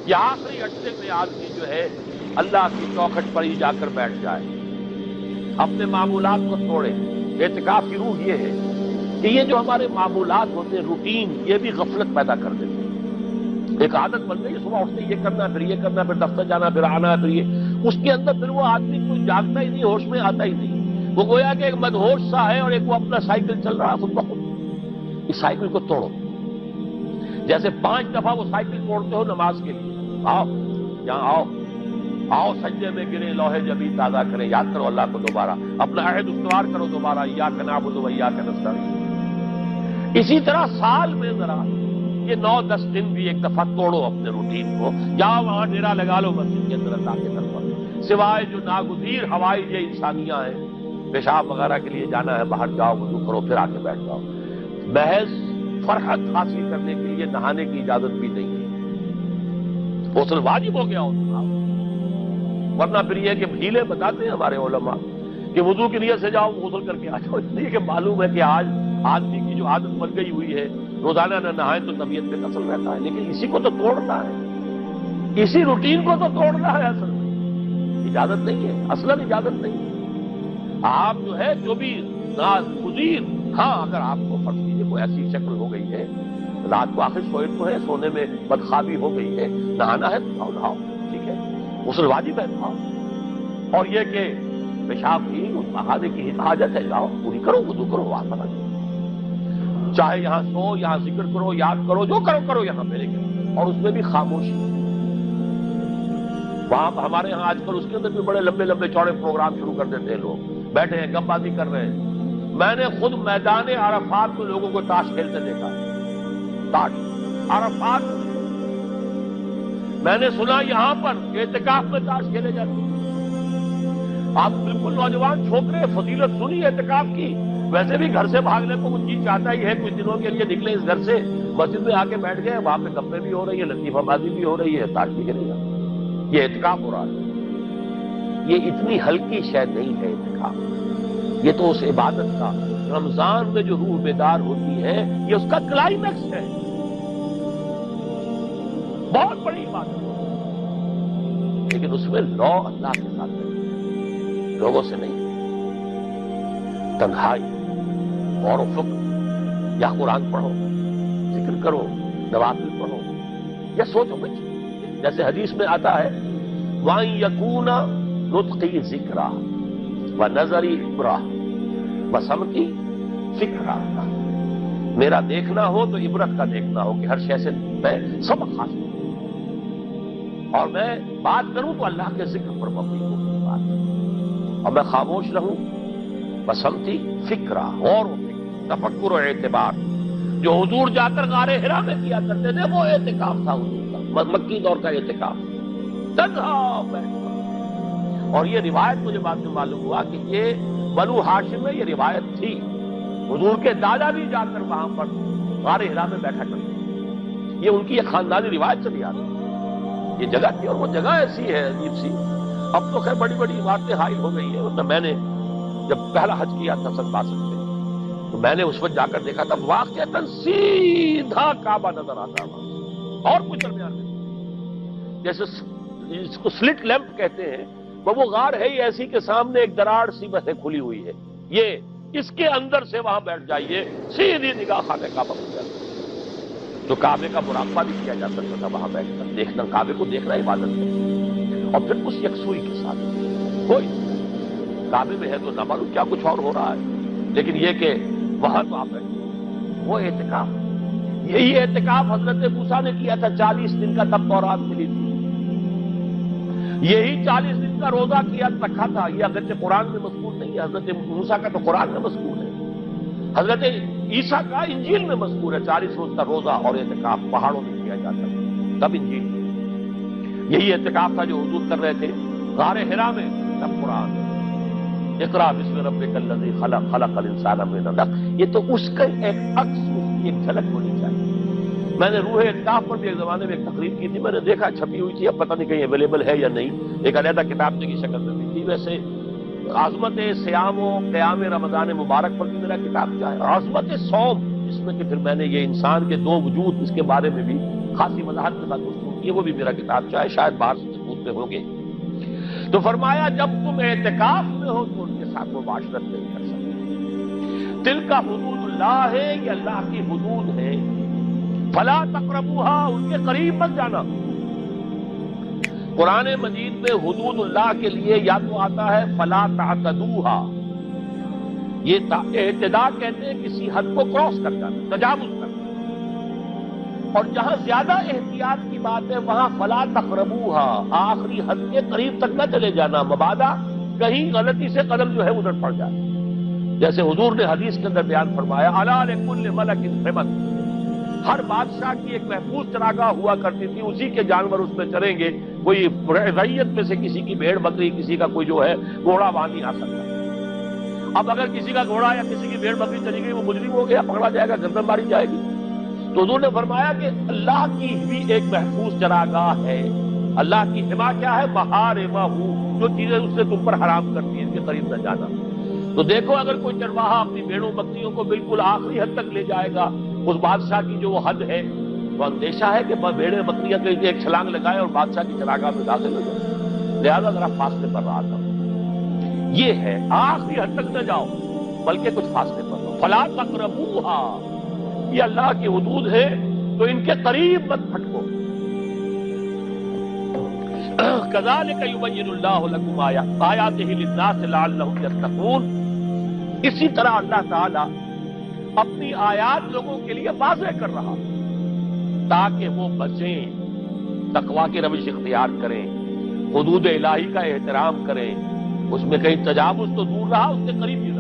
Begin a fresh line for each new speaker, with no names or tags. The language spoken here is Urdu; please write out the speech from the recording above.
کہ آخری عرصے میں آدمی جو ہے اللہ کی چوکھٹ پر ہی جا کر بیٹھ جائے، اپنے معمولات کو توڑے۔ اعتکاف کی روح یہ ہے کہ یہ جو ہمارے معمولات ہوتے ہیں، روٹین، یہ بھی غفلت پیدا کر دیتے ہیں۔ ایک عادت بن گئی، صبح اٹھتے یہ کرنا، پھر یہ کرنا، پھر دفتر جانا، پھر آنا، پھر یہ، اس کے اندر پھر وہ آدمی کوئی جاگتا ہی نہیں، ہوش میں آتا ہی نہیں۔ وہ گویا کہ ایک مدہوش سا ہے اور ایک وہ اپنا سائیکل چل رہا خود بخود۔ اس سائیکل کو توڑو، جیسے 5 دفعہ وہ سائیکل توڑتے ہو نماز کے لیے۔ آؤ یہاں آؤ، آؤ سجدے میں گرے، لوح جبین تازہ کریں، یاد کرو اللہ کو دوبارہ، اپنا عہد استوار کرو دوبارہ، ایاک نعبد و ایاک نستعین۔ اسی طرح سال میں ذرا یہ 9-10 دن بھی ایک دفعہ توڑو اپنے روٹین کو، جاؤ وہاں ڈیرا لگا لو مسجد کے اندر اللہ کے طرف، سوائے جو ناگزیر ہوائی جو انسانیاں ہیں، پیشاب وغیرہ کے لیے جانا ہے باہر، جاؤ وضو کرو پھر آ کے بیٹھ جاؤ۔ محض فرحت حاصل کرنے کے لیے نہانے کی اجازت بھی نہیں ہے، غسل واجب ہو گیا ہوتا، ورنہ پھر یہ کہ ڈھیلے بتاتے ہیں ہمارے علماء کہ وضو کی نیت سے جاؤ غسل کر کے آ جاؤ، اس لیے کہ معلوم ہے کہ آج آدمی کی جو عادت بن گئی ہوئی ہے روزانہ نہ نہائے تو طبیعت پہ اثر رہتا ہے، لیکن اسی کو تو توڑنا ہے، اسی روٹین کو تو توڑنا ہے۔ اصل میں اجازت نہیں ہے، اصلاً اجازت نہیں ہے۔ آپ جو ہے جو بھی ناگزیر، ہاں اگر آپ کو فرض کیجیے کوئی ایسی شکل ہو گئی ہے، رات کو آخر سوئے تو ہے، سونے میں بدخوابی ہو گئی ہے، نہانا ہے تو نہاؤ، ٹھیک ہے، غسل واجب ہے نہاؤ، اور یہ کہ پیشاب کی نہانے کی حاجت ہے، جاؤ پوری کرو، وضو کرو، وہاں بنا دو، چاہے یہاں سو، یہاں ذکر کرو، یاد کرو، جو کرو کرو یہاں میرے کے، اور اس میں بھی خاموشی۔ وہاں ہمارے یہاں آج کل اس کے اندر بھی بڑے لمبے لمبے چوڑے پروگرام شروع کر دیتے ہیں، لوگ بیٹھے ہیں گپ بازی کر رہے ہیں۔ میں نے خود میدان عرفات میں لوگوں کو تاش کھیلتے دیکھا ہے، تاش عرفات میں نے سنا یہاں پر اعتکاف میں تاش کھیلے جاتے ہیں۔ آپ بالکل نوجوان چھوکرے، فضیلت سنی اعتکاف کی، ویسے بھی گھر سے بھاگنے کو کچھ جی چاہتا ہی ہے، کچھ دنوں کے لیے نکلے اس گھر سے، مسجد میں آ کے بیٹھ گئے، وہاں پہ گپیں بھی ہو رہی ہے، لطیفہ بازی بھی ہو رہی ہے، تاش بھی کھیلے جاتے ہیں، یہ اعتکاف ہو رہا ہے۔ یہ اتنی ہلکی شے نہیں ہے اعتکاف، یہ تو اس عبادت کا، رمضان میں جو روح بیدار ہوتی ہے یہ اس کا کلائمیکس ہے، بہت بڑی عبادت ہے، لیکن اس میں لو اللہ کے ساتھ ہے، لوگوں سے نہیں۔ تنہائی، غور و فکر، یا قرآن پڑھو، ذکر کرو، نوافل پڑھو، یا سوچو کچھ، جیسے حدیث میں آتا ہے وَأَن يَكُونَ نُطْقِي ذِكْرًا وَنَظَرِي عِبْرَةً وَسَمْعِي فِكْرًا، میرا دیکھنا ہو تو عبرت کا دیکھنا ہو کہ ہر شے سے میں سبق حاصل کروں، اور میں بات کروں تو اللہ کے ذکر پر مبنی ہو میری بات، اور میں خاموش رہوں بسمتی فکرہ، غور و فکر، تفکر و اعتبار، جو حضور جا کر غار حرا میں کیا کرتے تھے وہ اعتکاف تھا حضور کا، مکی دور کا اعتکاف، تنہا بیٹھنا۔ اور یہ روایت مجھے بعد میں معلوم ہوا کہ یہ بنو ہاشم میں یہ روایت تھی، حضور کے دادا بھی جا کر وہاں پر غار حرا میں بیٹھا کرتے تھے، یہ ان کی ایک خاندانی روایت چلی آتی ہے، یہ جگہ تھی، اور وہ جگہ ایسی ہے عجیب سی، اب تو خیر بڑی بڑی عمارتیں حائل ہو گئی ہیں، میں نے جب پہلا حج کیا تھا 62 میں، تو میں نے اس وقت جا کر دیکھا تھا واقعتاً سیدھا کعبہ نظر آتا تھا، اور کچھ درمیان میں، جیسے اس کو سلٹ لیمپ کہتے ہیں، وہ غار ہے ہی ایسی کہ سامنے ایک دراڑ سی بس کھلی ہوئی ہے، یہ اس کے اندر سے وہاں بیٹھ جائیے، سیدھی نگاہ خانہ کعبہ بن جاتی ہے، تو کعبے کا مراقبہ بھی کیا جا سکتا تھا وہاں بیٹھ کر، دیکھنا کعبے کو دیکھنا عبادت ہے، اور پھر اس یکسوئی کے ساتھ کوئی کعبے میں ہے تو نہ معلوم کیا کچھ اور ہو رہا ہے، لیکن یہ کہ وہاں تو آپ بیٹھے، وہ اعتکاف، یہی اعتکاف حضرت موسیٰ نے کیا تھا 40 دن کا، تب تورات ملی تھی، یہی 40 دن کا روزہ کیا رکھا تھا، یہ اگرچہ قرآن میں مذکور نہیں ہے، حضرت موسیٰ کا تو قرآن میں مذکور ہے، حضرت عیسیٰ کا انجیل میں مذکور ہے، 40 روز کا روزہ اور اعتکاف پہاڑوں میں کیا جاتا ہے، تب انجیل میں یہی اعتکاف تھا جو حضور کر رہے تھے غار حرا میں، تب قرآن اقرا بسم ربک الذی خلق، خلق الانسان من علق، یہ تو اس کا ایک عکس، اس کی ایک جھلک ہونی چاہیے۔ میں نے روح اعتکاف پر بھی ایک زمانے میں ایک تقریر کی تھی، میں نے دیکھا چھپی ہوئی تھی، اب پتہ نہیں کہیں اویلیبل ہے یا نہیں، ایک علیحدہ کتاب کی شکل میں بھی تھی، ویسے عظمت صیام و قیام رمضان مبارک پر بھی میرا کتاب کیا ہے، عظمت صوم، جس میں کہ پھر میں نے یہ انسان کے 2 وجود اس کے بارے میں بھی خاصی وضاحت کے ساتھ گفتگو کی، وہ بھی میرا کتاب چاہے شاید باہر سے سکوت میں ہوں گے۔ تو فرمایا جب تم اعتکاف میں ہو تو ان کے ساتھ مباشرت نہیں کر سکتے۔ دل کا حدود اللہ ہے، یہ اللہ کی حدود ہے، فلا تقربوها، ان کے قریب مت جانا۔ قرآن مجید میں حدود اللہ کے لیے یا تو آتا ہے فلا تعتدوها، یہ اعتداء کہتے ہیں کسی حد کو کراس کر جانا، تجاوز کرنا، اور جہاں زیادہ احتیاط کی بات ہے وہاں فلا تقربوها، آخری حد کے قریب تک نہ چلے جانا، مبادا کہیں غلطی سے قدم جو ہے ادھر پڑ جائے۔ جیسے حضور نے حدیث کے اندر بیان فرمایا الا لکل ملک حمل، ہر بادشاہ کی ایک محفوظ چراگاہ ہوا کرتی تھی، اسی کے جانور اس میں چریں گے، کوئی رعیت میں سے کسی کی بھیڑ بکری، کسی کا کوئی جو ہے گھوڑا وہاں نہیں آ سکتا۔ اب اگر کسی کا گھوڑا یا کسی کی بھیڑ بکری چلی گئی، وہ مجرم ہو گیا، پکڑا جائے گا، گردن ماری جائے گی۔ تو حضور نے فرمایا کہ اللہ کی بھی ایک محفوظ چراگاہ ہے، اللہ کی حما کیا ہے، محارمہ، جو چیزیں اس نے تم پر حرام کرتی ہیں ان کے قریب نہ جانا۔ تو دیکھو اگر کوئی چرواہا اپنی بھیڑوں بکریوں کو بالکل آخری حد تک لے جائے گا اس بادشاہ کی جو وہ حد ہے، تو اندیشہ ہے کہ بھیڑیں بکریاں کہیں ایک چھلانگ لگائے اور بادشاہ کی چراگاہ میں داخل ہو جائے، لہذا ذرا فاصلے پر رہا کرو۔ یہ ہے آخری حد تک نہ جاؤ بلکہ کچھ فاصلے پر رہو، فلا تقربوها، یہ اللہ کی حدود ہے تو ان کے قریب مت پھٹکو۔ کذالک یبین اللہ لکم آیاتہ للناس لعلہم یتقون، اسی طرح اللہ تعالی اپنی آیات لوگوں کے لیے واضح کر رہا تاکہ وہ بچیں، تقویٰ کی روش اختیار کریں، حدود الہی کا احترام کریں، اس میں کہیں تجاوز تو دور رہا، اس کے قریب بھی